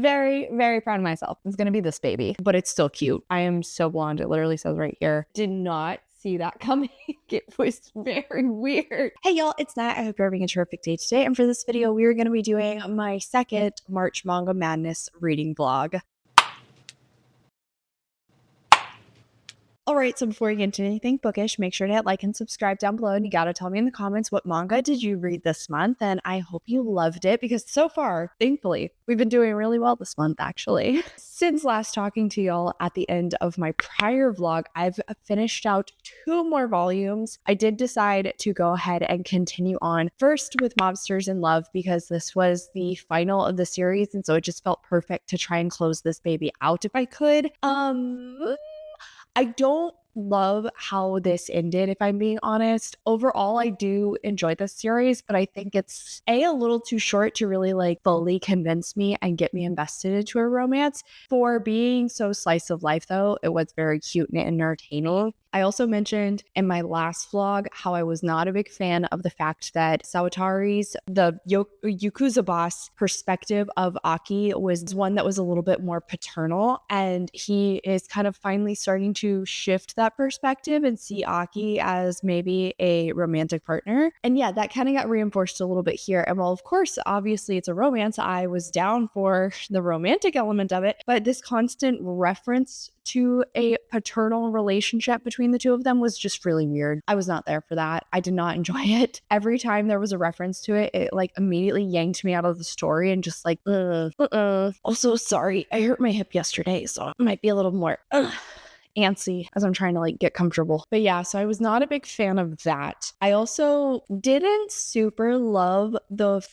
very, very proud of myself. It's gonna be this baby, but it's still cute. I am so blonde. It literally says right here. Did not see that coming. It was very weird. Hey y'all, it's Nat. I hope you're having a terrific day today. And for this video, we're going to be doing my second March Manga Madness reading vlog. Alright, so before we get into anything bookish, make sure to hit like and subscribe down below. And you gotta tell me in the comments what manga did you read this month. And I hope you loved it because so far, thankfully, we've been doing really well this month actually. Since last talking to y'all at the end of my prior vlog, I've finished out 2 more volumes. I did decide to go ahead and continue on first with Mobsters in Love because this was the final of the series. And so it just felt perfect to try and close this baby out if I could. I don't love how this ended, if I'm being honest. Overall, I do enjoy this series, but I think it's a little too short to really like fully convince me and get me invested into a romance. For being so slice of life though, it was very cute and entertaining. I also mentioned in my last vlog how I was not a big fan of the fact that Sawatari's, the Yakuza boss perspective of Aki was one that was a little bit more paternal, and he is kind of finally starting to shift that perspective and see Aki as maybe a romantic partner. And yeah, that kind of got reinforced a little bit here. And while of course, obviously it's a romance, I was down for the romantic element of it, but this constant reference to a paternal relationship between the two of them was just really weird. I was not there for that. I did not enjoy it. Every time there was a reference to it, it like immediately yanked me out of the story and just like, Also, sorry, I hurt my hip yesterday, so it might be a little more antsy as I'm trying to like get comfortable. But yeah, so I was not a big fan of that. I also didn't super love the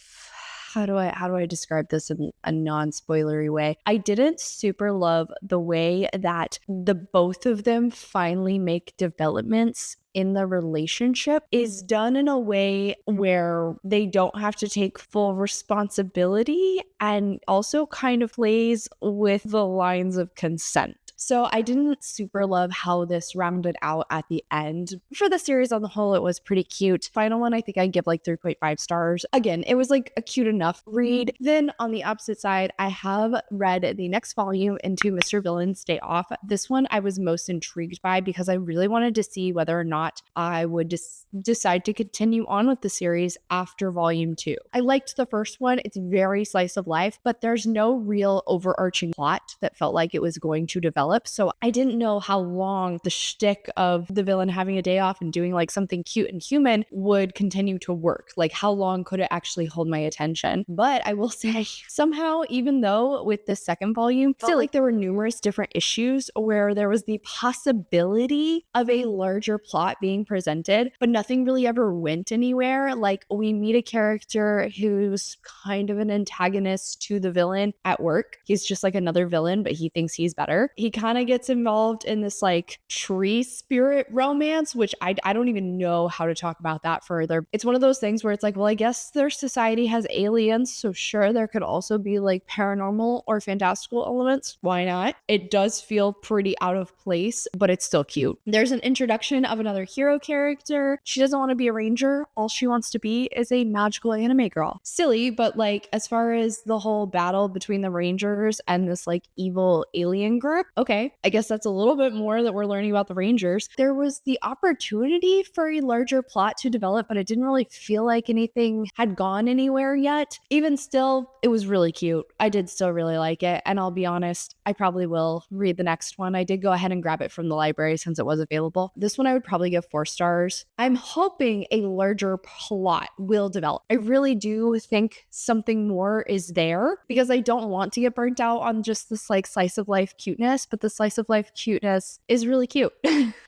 how do I describe this in a non-spoilery way? I didn't super love the way that the both of them finally make developments in the relationship is done in a way where they don't have to take full responsibility and also kind of plays with the lines of consent. So I didn't super love how this rounded out at the end. For the series on the whole, it was pretty cute. Final one, I think I'd give like 3.5 stars. Again, it was like a cute enough read. Then on the opposite side, I have read the next volume into Mr. Villain's Day Off. This one I was most intrigued by because I really wanted to see whether or not I would decide to continue on with the series after volume 2. I liked the first one. It's very slice of life, but there's no real overarching plot that felt like it was going to develop. So I didn't know how long the shtick of the villain having a day off and doing like something cute and human would continue to work. Like how long could it actually hold my attention? But I will say somehow, even though with the second volume, I feel like there were numerous different issues where there was the possibility of a larger plot being presented, but nothing really ever went anywhere. Like we meet a character who's kind of an antagonist to the villain at work. He's just like another villain, but he thinks he's better. He kind of gets involved in this like tree spirit romance, which I don't even know how to talk about that further. It's one of those things where it's like, well, I guess their society has aliens, so sure, there could also be like paranormal or fantastical elements. Why not? It does feel pretty out of place, but it's still cute. There's an introduction of another hero character. She doesn't want to be a ranger. All she wants to be is a magical anime girl. Silly, but like as far as the whole battle between the rangers and this like evil alien group, okay, I guess that's a little bit more that we're learning about the Rangers. There was the opportunity for a larger plot to develop, but it didn't really feel like anything had gone anywhere yet. Even still, it was really cute. I did still really like it. And I'll be honest, I probably will read the next one. I did go ahead and grab it from the library since it was available. This one I would probably give 4 stars. I'm hoping a larger plot will develop. I really do think something more is there because I don't want to get burnt out on just this like slice of life cuteness, but the slice of life cuteness is really cute.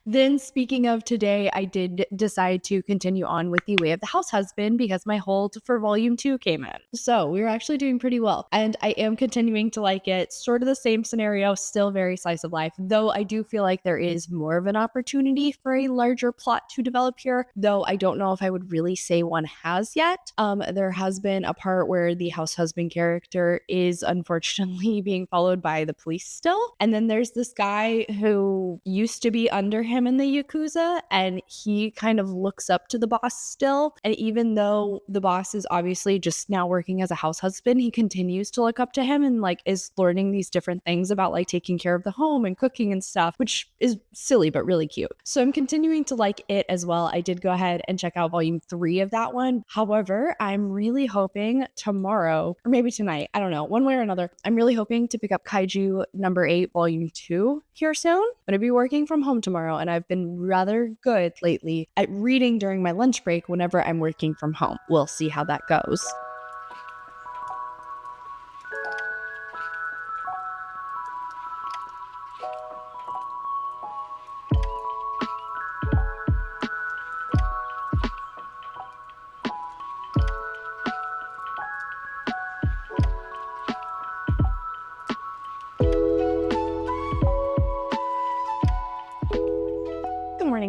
Then speaking of today, I did decide to continue on with The Way of the Househusband because my hold for volume 2 came in. So we were actually doing pretty well and I am continuing to like it. Sort of the same scenario, still very slice of life, though I do feel like there is more of an opportunity for a larger plot to develop here, though I don't know if I would really say one has yet. There has been a part where the househusband character is unfortunately being followed by the police still, and then there's this guy who used to be under him in the Yakuza, and he kind of looks up to the boss still. And even though the boss is obviously just now working as a house husband, he continues to look up to him and like is learning these different things about like taking care of the home and cooking and stuff, which is silly but really cute. So I'm continuing to like it as well. I did go ahead and check out volume 3 of that one. However, I'm really hoping tomorrow, or maybe tonight, I don't know, one way or another, I'm really hoping to pick up Kaiju number 8, volume 2 here soon. I'm going to be working from home tomorrow, and I've been rather good lately at reading during my lunch break whenever I'm working from home. We'll see how that goes.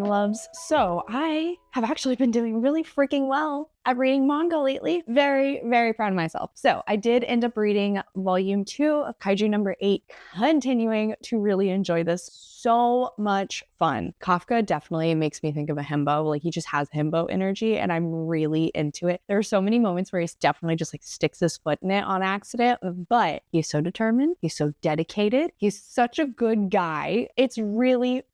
Loves. So I have actually been doing really freaking well at reading manga lately. Very, very proud of myself. So I did end up reading volume 2 of Kaiju number 8, continuing to really enjoy this. So much fun. Kafka definitely makes me think of a himbo. Like, he just has himbo energy, and I'm really into it. There are so many moments where he's definitely just like sticks his foot in it on accident, but he's so determined. He's so dedicated. He's such a good guy. It's really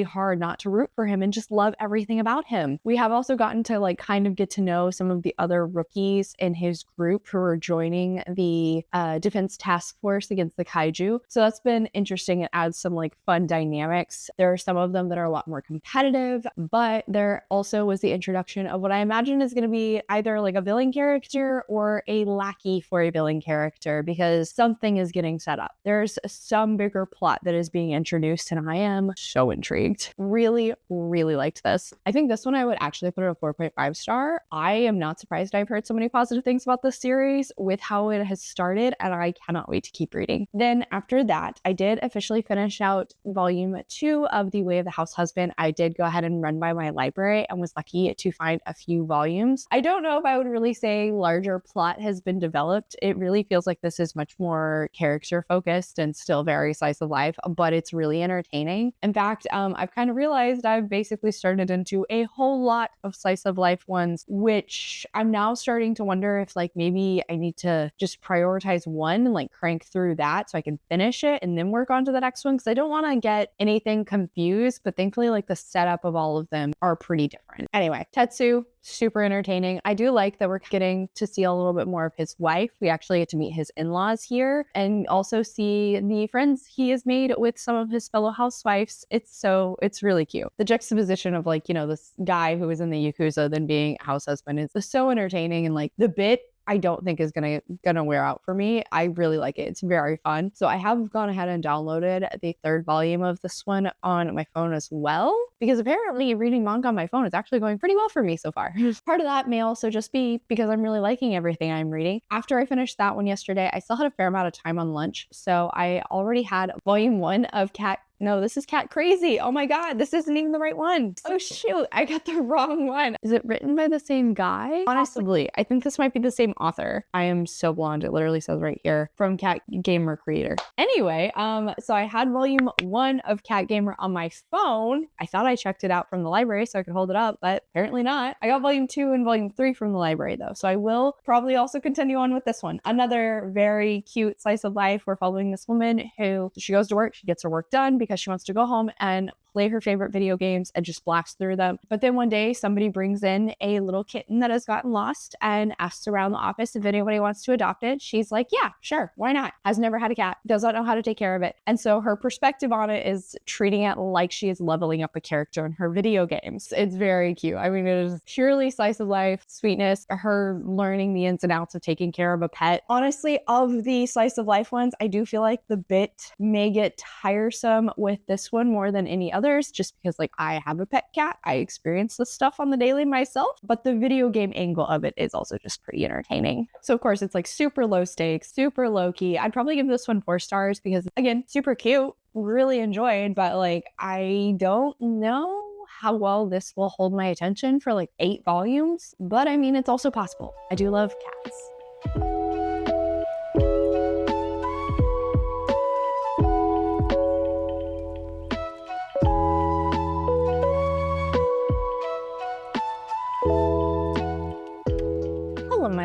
hard not to root for him and just love everything about him. We have also gotten to like kind of get to know some of the other rookies in his group who are joining the defense task force against the kaiju. So that's been interesting. It adds some like fun dynamics. There are some of them that are a lot more competitive, but there also was the introduction of what I imagine is going to be either like a villain character or a lackey for a villain character, because something is getting set up. There's some bigger plot that is being introduced, and I am so intrigued. Really liked this. I think this one I would actually put it a 4.5 star. I am not surprised. I've heard so many positive things about this series with how it has started, and I cannot wait to keep reading. Then after that, I did officially finish out volume 2 of The Way of the House Husband. I did go ahead and run by my library and was lucky to find a few volumes. I don't know if I would really say larger plot has been developed. It really feels like this is much more character focused and still very slice of life, but it's really entertaining. In fact, I've kind of realized I've basically started into a whole lot of slice of life ones, which I'm now starting to wonder if like maybe I need to just prioritize one and like crank through that so I can finish it and then work on to the next one, because I don't want to get anything confused, but thankfully like the setup of all of them are pretty different. Anyway, Tetsu, super entertaining. I do like that we're getting to see a little bit more of his wife. We actually get to meet his in-laws here and also see the friends he has made with some of his fellow housewives. It's really cute. The juxtaposition of like, you know, this guy who was in the Yakuza then being a house husband is so entertaining, and like the bit I don't think is gonna wear out for me. I really like it. It's very fun. So I have gone ahead and downloaded the 3rd volume of this one on my phone as well, because apparently reading manga on my phone is actually going pretty well for me so far. Part of that may also just be because I'm really liking everything I'm reading. After I finished that one yesterday, I still had a fair amount of time on lunch. So I already had volume 1 of No, this is Cat Crazy. Oh my God, this isn't even the right one. Oh shoot, I got the wrong one. Is it written by the same guy? Possibly. I think this might be the same author. I am so blonde. It literally says right here, from Cat Gamer Creator. Anyway, so I had volume 1 of Cat Gamer on my phone. I thought I checked it out from the library so I could hold it up, but apparently not. I got volume 2 and volume 3 from the library though, so I will probably also continue on with this one. Another very cute slice of life. We're following this woman who, she goes to work, she gets her work done because she wants to go home and play her favorite video games and just blast through them. But then one day somebody brings in a little kitten that has gotten lost and asks around the office if anybody wants to adopt it. She's like, yeah, sure, why not? Has never had a cat, does not know how to take care of it. And so her perspective on it is treating it like she is leveling up a character in her video games. It's very cute. I mean, it is purely slice of life, sweetness, her learning the ins and outs of taking care of a pet. Honestly, of the slice of life ones, I do feel like the bit may get tiresome with this one more than any others, just because like I have a pet cat. I experience this stuff on the daily myself, but the video game angle of it is also just pretty entertaining. So of course it's like super low stakes, super low key. I'd probably give this one 4 stars because again, super cute, really enjoyed, but like I don't know how well this will hold my attention for like 8 volumes, but I mean, it's also possible. I do love cats.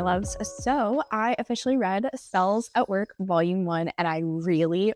loves. So I officially read 𝗖cy at Work Volume 1, and I really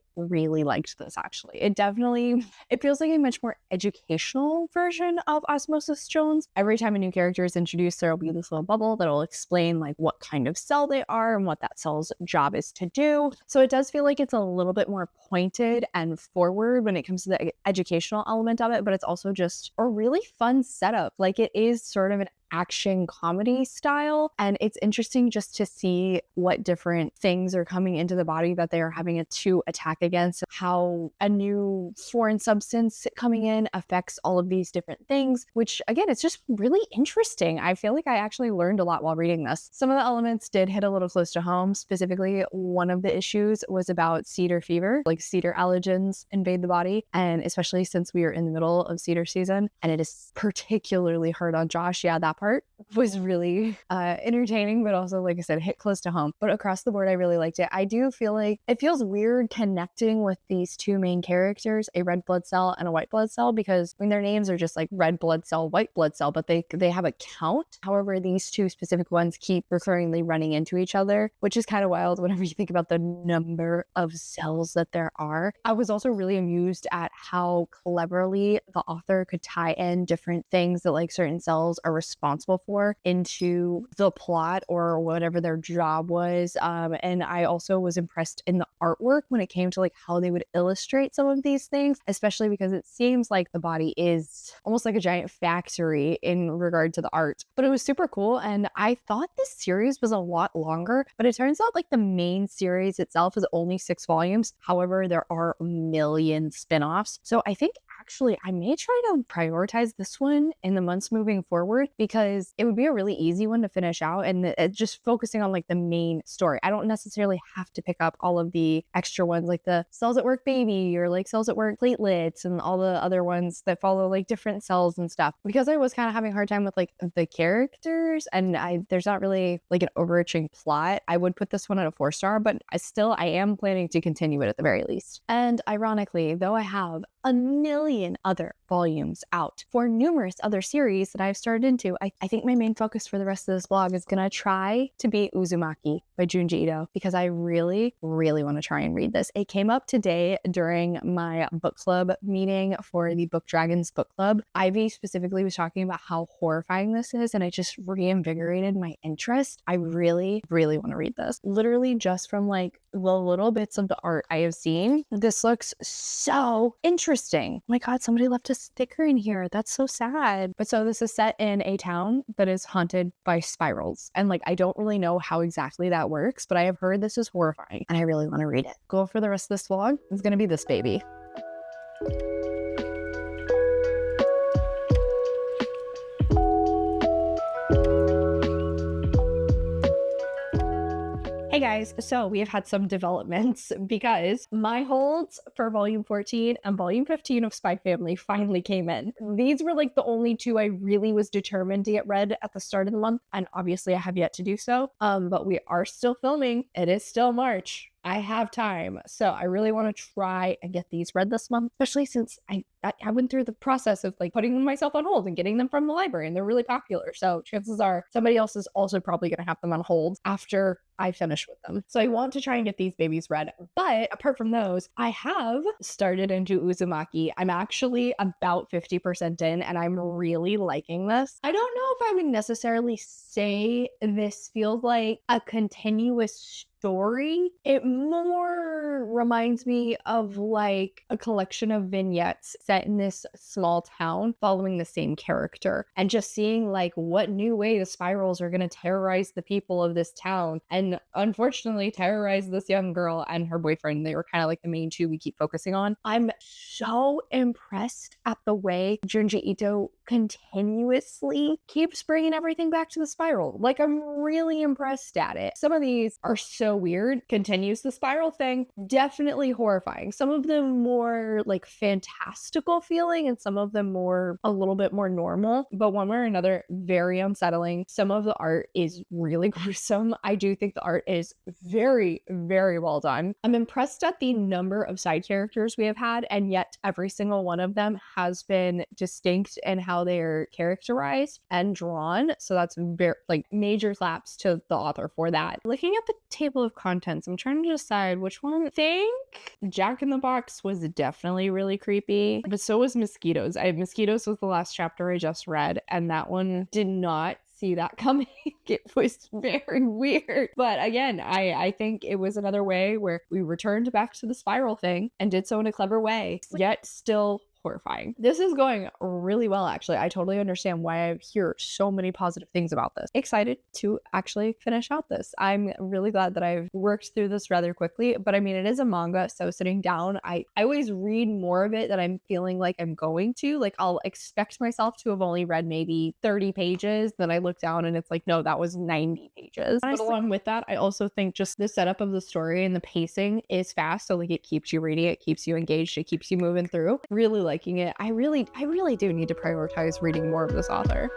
liked this, actually. It feels like a much more educational version of Osmosis Jones. Every time a new character is introduced, there will be this little bubble that'll explain like what kind of cell they are and what that cell's job is to do. So it does feel like it's a little bit more pointed and forward when it comes to the educational element of it, but it's also just a really fun setup. Like, it is sort of an action comedy style, and it's interesting just to see what different things are coming into the body that they are having to attack against, how a new foreign substance coming in affects all of these different things, which again, it's just really interesting. I feel like I actually learned a lot while reading this. Some of the elements did hit a little close to home. Specifically, one of the issues was about cedar fever, like cedar allergens invade the body, and especially since we are in the middle of cedar season and it is particularly hard on Josh. Yeah, that part was really entertaining, but also, like I said, hit close to home. But across the board, I really liked it. I do feel like it feels weird connecting with these two main characters, a red blood cell and a white blood cell, because I mean, their names are just like red blood cell, white blood cell, but they have a count. However, these two specific ones keep recurringly running into each other, which is kind of wild whenever you think about the number of cells that there are. I was also really amused at how cleverly the author could tie in different things that like certain cells are responsible for into the plot or whatever their job was. And I also was impressed in the artwork when it came to like how they would illustrate some of these things, especially because it seems like the body is almost like a giant factory in regard to the art. But it was super cool, and I thought this series was a lot longer, but it turns out like the main series itself is only 6 volumes. However, there are a million spin-offs. So I think actually I may try to prioritize this one in the months moving forward, because it would be a really easy one to finish out, and just focusing on like the main story. I don't necessarily have to pick up all of the extra ones like the 𝗖cy at Work Baby or like 𝗖cy at Work Platelets and all the other ones that follow like different cells and stuff, because I was kind of having a hard time with like the characters, and there's not really like an overarching plot. I would put this one at a 4-star, but I am planning to continue it at the very least. And ironically, though I have a million other volumes out for numerous other series that I've started into, I think my main focus for the rest of this vlog is gonna try to be Uzumaki by Junji Ito, because I really want to try and read this. It came up today during my book club meeting for the Book Dragons book club. Ivy specifically was talking about how horrifying this is, and it just reinvigorated my interest. I really want to read this. Literally just from like the little bits of the art I have seen, this looks so interesting. Oh my god, somebody left a sticker in here. That's so sad. But so this is set in a town that is haunted by spirals, and like I don't really know how exactly that works, but I have heard this is horrifying and I really want to read it. Goal for the rest of this vlog is gonna be this baby. Hey guys, so we have had some developments because my holds for volume 14 and volume 15 of Spy Family finally came in. These were like the only two I really was determined to get read at the start of the month, and obviously I have yet to do so. But we are still filming. It is still March. I have time, so I really want to try and get these read this month, especially since I went through the process of like putting myself on hold and getting them from the library, and they're really popular. So chances are somebody else is also probably going to have them on hold after I finish with them. So I want to try and get these babies read. But apart from those, I have started into Uzumaki. I'm actually about 50% in, and I'm really liking this. I don't know if I would necessarily say this feels like a continuous story. It more reminds me of like a collection of vignettes set in this small town following the same character, and just seeing like what new way the spirals are going to terrorize the people of this town, and unfortunately terrorize this young girl and her boyfriend. They were kind of like the main two we keep focusing on. I'm so impressed at the way Junji Ito continuously keeps bringing everything back to the spiral. Like, I'm really impressed at it. Some of these are so so weird. Continues the spiral thing. Definitely horrifying. Some of them more like fantastical feeling and some of them more a little bit more normal, but one way or another, very unsettling. Some of the art is really gruesome. I do think the art is very, very well done. I'm impressed at the number of side characters we have had, and yet every single one of them has been distinct in how they're characterized and drawn. So that's very like major claps to the author for that. Looking at the table of contents, I'm trying to decide which one. I think Jack in the Box was definitely really creepy, but so was Mosquitoes. Mosquitoes was the last chapter I just read, and that one did not see that coming. It was very weird. But again, I think it was another way where we returned back to the spiral thing and did so in a clever way, yet still horrifying. This is going really well, actually. I totally understand why I hear so many positive things about this. Excited to actually finish out this. I'm really glad that I've worked through this rather quickly, but I mean, it is a manga, so sitting down, I always read more of it than I'm feeling like I'm going to. Like, I'll expect myself to have only read maybe 30 pages, then I look down and it's like, no, that was 90 pages. But along with that, I also think just the setup of the story and the pacing is fast, so like it keeps you reading, it keeps you engaged, it keeps you moving through. Really liking it. I really do need to prioritize reading more of this author.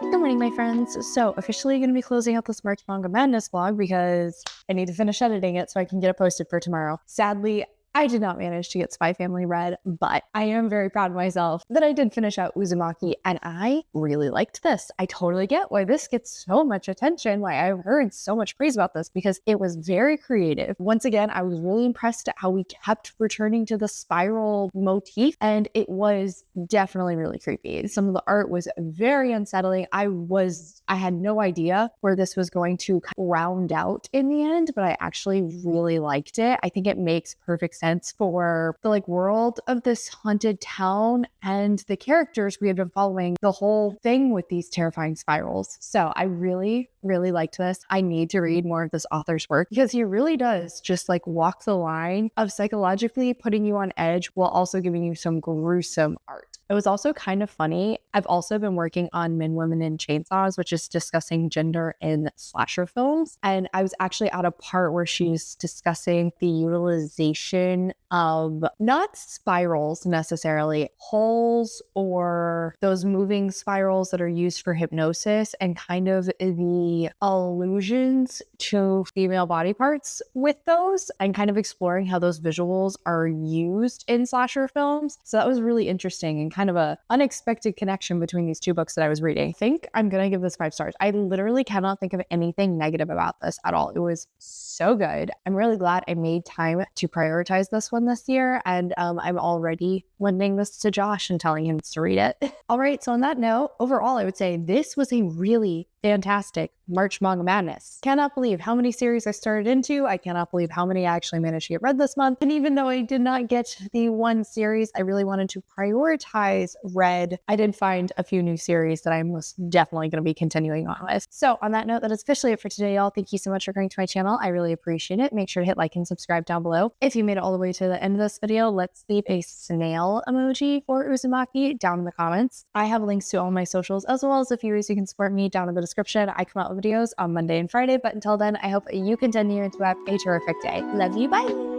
Good morning, my friends. So officially going to be closing out this March Manga Madness vlog because I need to finish editing it so I can get it posted for tomorrow. Sadly, I did not manage to get Spy Family read, but I am very proud of myself that I did finish out Uzumaki, and I really liked this. I totally get why this gets so much attention, why I've heard so much praise about this, because it was very creative. Once again, I was really impressed at how we kept returning to the spiral motif, and it was definitely really creepy. Some of the art was very unsettling. I had no idea where this was going to round out in the end, but I actually really liked it. I think it makes perfect sense for the like world of this haunted town and the characters we had been following the whole thing with these terrifying spirals. So I really liked this. I need to read more of this author's work because he really does just like walk the line of psychologically putting you on edge while also giving you some gruesome art. It was also kind of funny. I've also been working on Men, Women, and Chainsaws, which is discussing gender in slasher films. And I was actually at a part where she's discussing the utilization of not spirals necessarily, holes or those moving spirals that are used for hypnosis, and kind of the allusions to female body parts with those, and kind of exploring how those visuals are used in slasher films. So that was really interesting and kind of a unexpected connection between these two books that I was reading. I think I'm gonna give this 5 stars. I literally cannot think of anything negative about this at all. It was so good. I'm really glad I made time to prioritize this one this year, and I'm already lending this to Josh and telling him to read it. All right, so on that note, overall, I would say this was a really fantastic March Manga Madness. Cannot believe how many series I started into. I cannot believe how many I actually managed to get read this month. And even though I did not get the one series I really wanted to prioritize read, I did find a few new series that I'm most definitely going to be continuing on with. So on that note, that is officially it for today, y'all. Thank you so much for coming to my channel. I really appreciate it. Make sure to hit like and subscribe down below. If you made it all the way to the end of this video, let's leave a snail emoji for Uzumaki down in the comments. I have links to all my socials as well as a few ways you can support me down in the description. I come out with videos on Monday and Friday, but until then, I hope you continue to have a terrific day. Love you, bye!